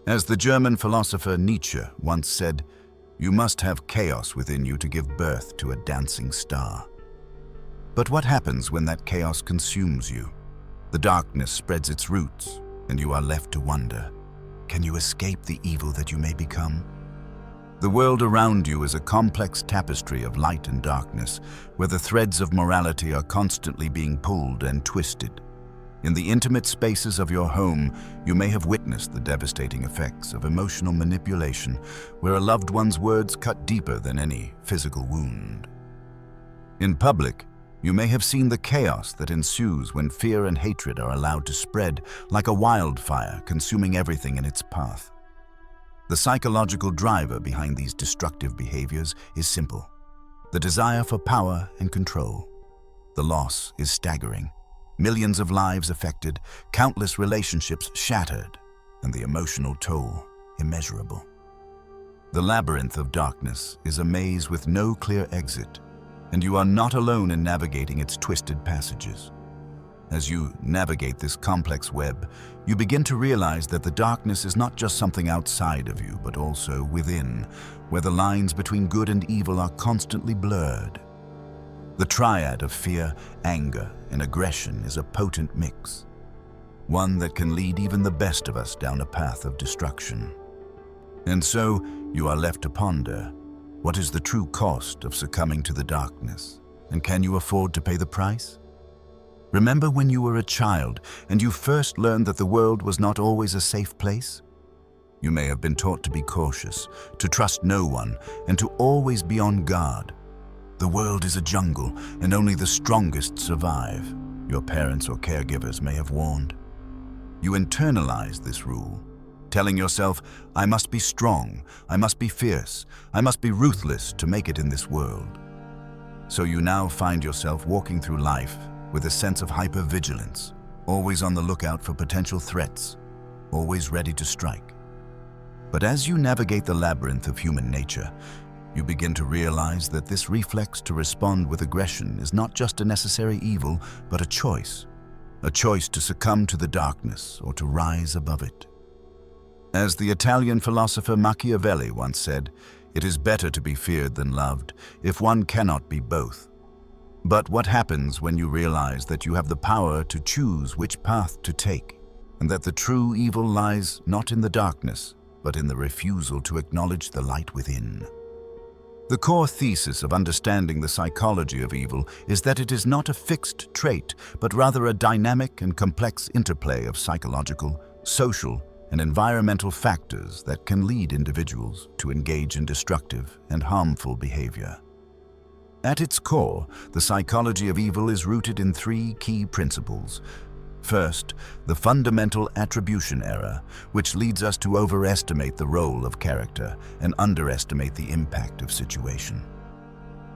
As the German philosopher Nietzsche once said, "You must have chaos within you to give birth to a dancing star." But what happens when that chaos consumes you? The darkness spreads its roots, and you are left to wonder, can you escape the evil that you may become? The world around you is a complex tapestry of light and darkness, where the threads of morality are constantly being pulled and twisted. In the intimate spaces of your home, you may have witnessed the devastating effects of emotional manipulation, where a loved one's words cut deeper than any physical wound. In public, you may have seen the chaos that ensues when fear and hatred are allowed to spread like a wildfire, consuming everything in its path. The psychological driver behind these destructive behaviors is simple: the desire for power and control. The loss is staggering. Millions of lives affected, countless relationships shattered, and the emotional toll immeasurable. The labyrinth of darkness is a maze with no clear exit, and you are not alone in navigating its twisted passages. As you navigate this complex web, you begin to realize that the darkness is not just something outside of you, but also within, where the lines between good and evil are constantly blurred. The triad of fear, anger, and aggression is a potent mix, one that can lead even the best of us down a path of destruction. And so, you are left to ponder, what is the true cost of succumbing to the darkness, and can you afford to pay the price? Remember when you were a child and you first learned that the world was not always a safe place? You may have been taught to be cautious, to trust no one, and to always be on guard. The world is a jungle, and only the strongest survive, your parents or caregivers may have warned. You internalize this rule, telling yourself, I must be strong, I must be fierce, I must be ruthless to make it in this world. So you now find yourself walking through life with a sense of hypervigilance, always on the lookout for potential threats, always ready to strike. But as you navigate the labyrinth of human nature, you begin to realize that this reflex to respond with aggression is not just a necessary evil, but a choice to succumb to the darkness or to rise above it. As the Italian philosopher Machiavelli once said, "It is better to be feared than loved, if one cannot be both." But what happens when you realize that you have the power to choose which path to take, and that the true evil lies not in the darkness, but in the refusal to acknowledge the light within? The core thesis of understanding the psychology of evil is that it is not a fixed trait, but rather a dynamic and complex interplay of psychological, social, and environmental factors that can lead individuals to engage in destructive and harmful behavior. At its core, the psychology of evil is rooted in three key principles. First, the fundamental attribution error, which leads us to overestimate the role of character and underestimate the impact of situation.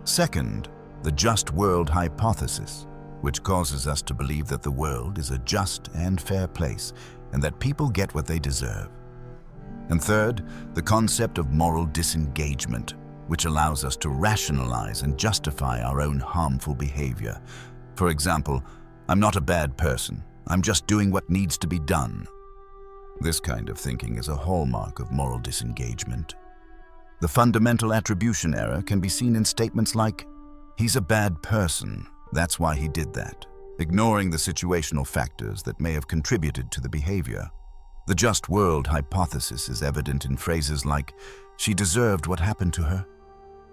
Second, the just world hypothesis, which causes us to believe that the world is a just and fair place and that people get what they deserve. And third, the concept of moral disengagement, which allows us to rationalize and justify our own harmful behavior. For example, I'm not a bad person. I'm just doing what needs to be done. This kind of thinking is a hallmark of moral disengagement. The fundamental attribution error can be seen in statements like, "He's a bad person, that's why he did that," ignoring the situational factors that may have contributed to the behavior. The just world hypothesis is evident in phrases like, "She deserved what happened to her,"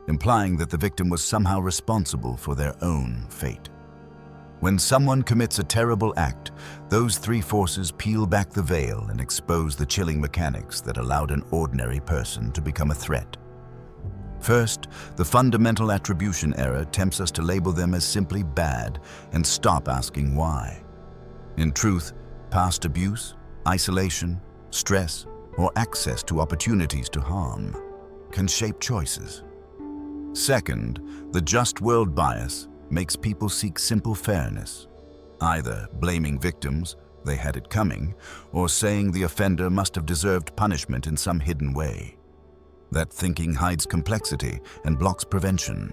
implying that the victim was somehow responsible for their own fate. When someone commits a terrible act, those three forces peel back the veil and expose the chilling mechanics that allowed an ordinary person to become a threat. First, the fundamental attribution error tempts us to label them as simply bad and stop asking why. In truth, past abuse, isolation, stress, or access to opportunities to harm can shape choices. Second, the just world bias makes people seek simple fairness, either blaming victims, they had it coming, or saying the offender must have deserved punishment in some hidden way. That thinking hides complexity and blocks prevention.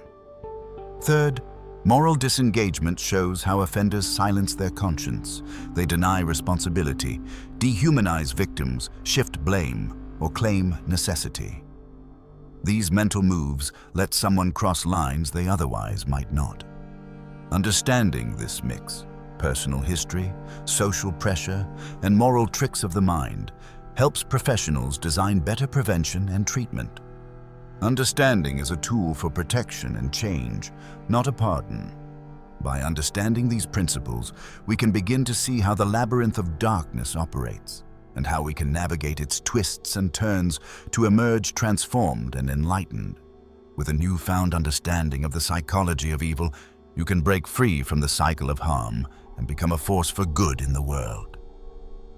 Third, Moral disengagement shows how offenders silence their conscience. They deny responsibility, dehumanize victims, shift blame, or claim necessity. These mental moves let someone cross lines they otherwise might not. Understanding this mix, personal history, social pressure, and moral tricks of the mind, helps professionals design better prevention and treatment. Understanding is a tool for protection and change, not a pardon. By understanding these principles, we can begin to see how the labyrinth of darkness operates, and how we can navigate its twists and turns to emerge transformed and enlightened. With a newfound understanding of the psychology of evil, you can break free from the cycle of harm and become a force for good in the world.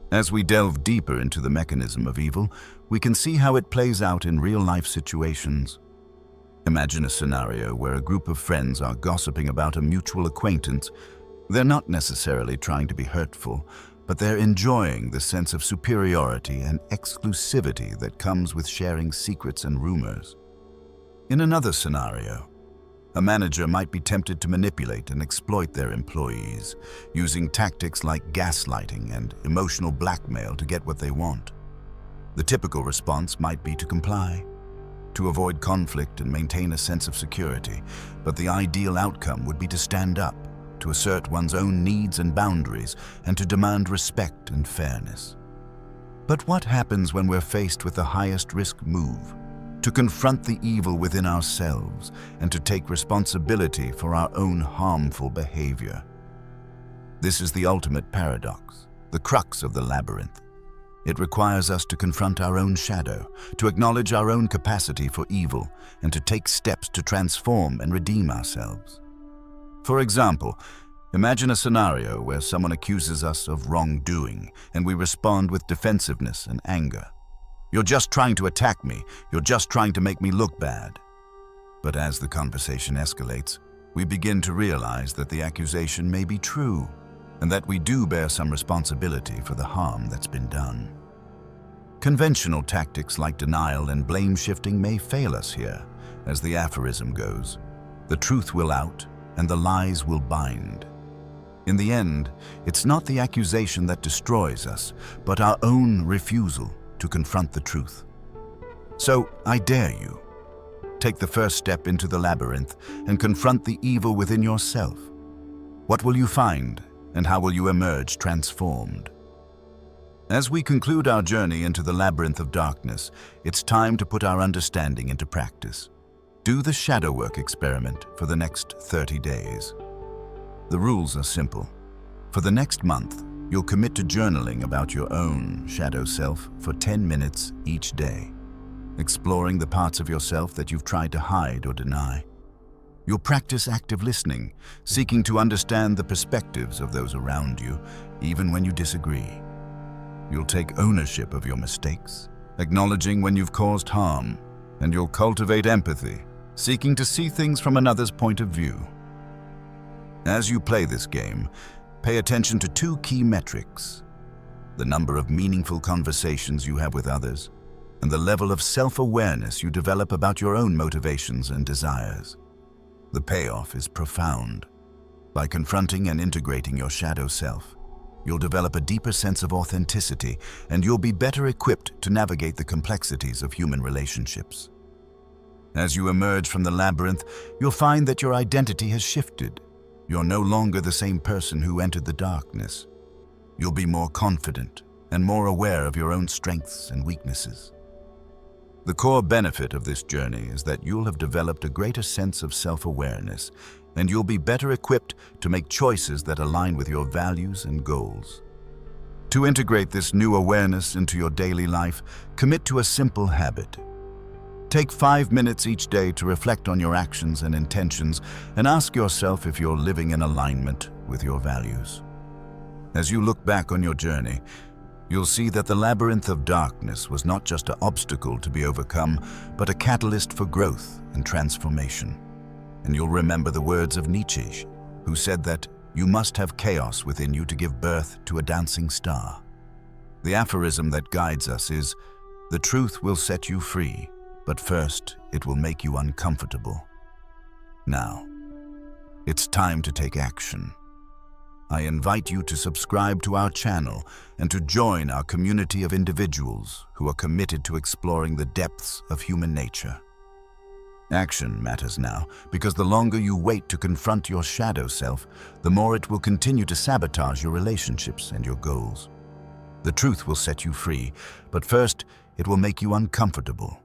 As we delve deeper into the mechanism of evil, we can see how it plays out in real-life situations. Imagine a scenario where a group of friends are gossiping about a mutual acquaintance. They're not necessarily trying to be hurtful, but they're enjoying the sense of superiority and exclusivity that comes with sharing secrets and rumors. In another scenario, a manager might be tempted to manipulate and exploit their employees, using tactics like gaslighting and emotional blackmail to get what they want. The typical response might be to comply, to avoid conflict and maintain a sense of security, but the ideal outcome would be to stand up, to assert one's own needs and boundaries, and to demand respect and fairness. But what happens when we're faced with the highest risk move? To confront the evil within ourselves and to take responsibility for our own harmful behavior. This is the ultimate paradox, the crux of the labyrinth. It requires us to confront our own shadow, to acknowledge our own capacity for evil, and to take steps to transform and redeem ourselves. For example, imagine a scenario where someone accuses us of wrongdoing and we respond with defensiveness and anger. "You're just trying to attack me. You're just trying to make me look bad." But as the conversation escalates, we begin to realize that the accusation may be true and that we do bear some responsibility for the harm that's been done. Conventional tactics like denial and blame shifting may fail us here. As the aphorism goes, "The truth will out and the lies will bind." In the end, it's not the accusation that destroys us, but our own refusal to confront the truth. So, I dare you. Take the first step into the labyrinth and confront the evil within yourself. What will you find, and how will you emerge transformed? As we conclude our journey into the labyrinth of darkness, it's time to put our understanding into practice. Do the shadow work experiment for the next 30 days. The rules are simple. For the next month, you'll commit to journaling about your own shadow self for 10 minutes each day, exploring the parts of yourself that you've tried to hide or deny. You'll practice active listening, seeking to understand the perspectives of those around you, even when you disagree. You'll take ownership of your mistakes, acknowledging when you've caused harm, and you'll cultivate empathy, seeking to see things from another's point of view. As you play this game, pay attention to two key metrics: the number of meaningful conversations you have with others, and the level of self-awareness you develop about your own motivations and desires. The payoff is profound. By confronting and integrating your shadow self, you'll develop a deeper sense of authenticity, and you'll be better equipped to navigate the complexities of human relationships. As you emerge from the labyrinth, you'll find that your identity has shifted. You're no longer the same person who entered the darkness. You'll be more confident and more aware of your own strengths and weaknesses. The core benefit of this journey is that you'll have developed a greater sense of self-awareness, and you'll be better equipped to make choices that align with your values and goals. To integrate this new awareness into your daily life, commit to a simple habit. Take 5 minutes each day to reflect on your actions and intentions and ask yourself if you're living in alignment with your values. As you look back on your journey, you'll see that the labyrinth of darkness was not just an obstacle to be overcome, but a catalyst for growth and transformation. And you'll remember the words of Nietzsche, who said that you must have chaos within you to give birth to a dancing star. The aphorism that guides us is, "The truth will set you free, but first it will make you uncomfortable." Now, It's time to take action. I invite you to subscribe to our channel and to join our community of individuals who are committed to exploring the depths of human nature. Action matters now, because the longer you wait to confront your shadow self, the more it will continue to sabotage your relationships and your goals. The truth will set you free, but first, it will make you uncomfortable.